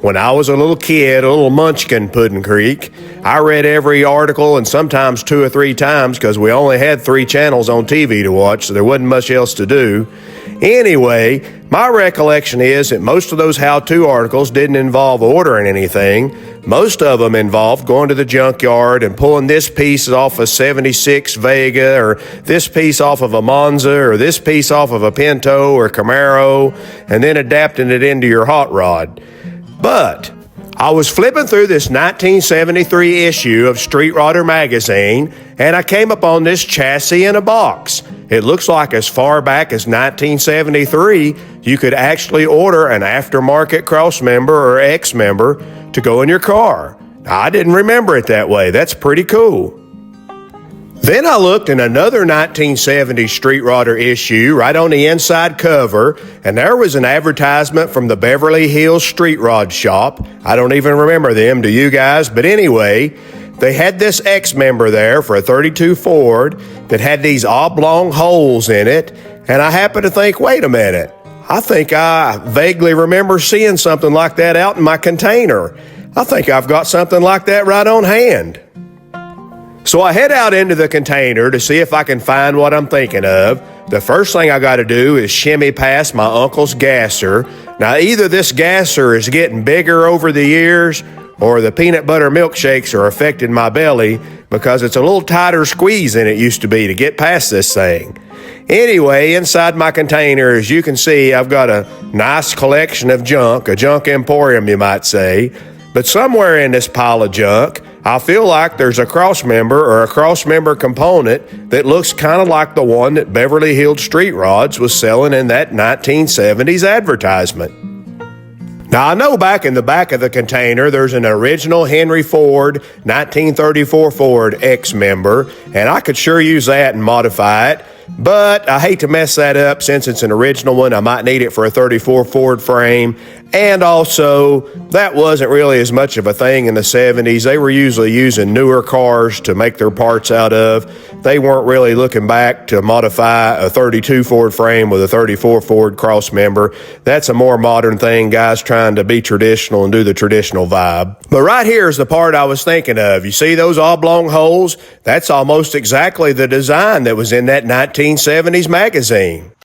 When I was a little kid, a little munchkin, Puddin' Creek, I read every article and sometimes 2 or 3 times because we only had 3 channels on TV to watch, so there wasn't much else to do. Anyway, my recollection is that most of those how-to articles didn't involve ordering anything. Most of them involved going to the junkyard and pulling this piece off a 76 Vega, or this piece off of a Monza, or this piece off of a Pinto or Camaro, and then adapting it into your hot rod. But I was flipping through this 1973 issue of Street Rodder magazine, and I came upon this chassis in a box. It looks like as far back as 1973, you could actually order an aftermarket Crossmember or X-Member to go in your car. I didn't remember it that way. That's pretty cool. Then I looked in another 1970 Street Rodder issue right on the inside cover, and there was an advertisement from the Beverly Hills Street Rod Shop. I don't even remember them, do you guys? But anyway, they had this X-Member there for a 32 Ford that had these oblong holes in it, and I happened to think, wait a minute, I think I vaguely remember seeing something like that out in my container. I think I've got something like that right on hand. So I head out into the container to see if I can find what I'm thinking of. The first thing I got to do is shimmy past my uncle's gasser. Now, either this gasser is getting bigger over the years, or the peanut butter milkshakes are affecting my belly because it's a little tighter squeeze than it used to be to get past this thing. Anyway, inside my container, as you can see, I've got a nice collection of junk, a junk emporium, you might say. But somewhere in this pile of junk, I feel like there's a Crossmember or a Crossmember component that looks kind of like the one that Beverly Hills Street Rods was selling in that 1970s advertisement. Now, I know back in the back of the container, there's an original Henry Ford 1934 Ford X-Member, and I could sure use that and modify it. But I hate to mess that up since it's an original one. I might need it for a 34 Ford frame. And also, that wasn't really as much of a thing in the 70s. They were usually using newer cars to make their parts out of. They weren't really looking back to modify a 32 Ford frame with a 34 Ford Crossmember. That's a more modern thing, guys trying to be traditional and do the traditional vibe. But right here is the part I was thinking of. You see those oblong holes? That's almost exactly the design that was in that 1970s magazine.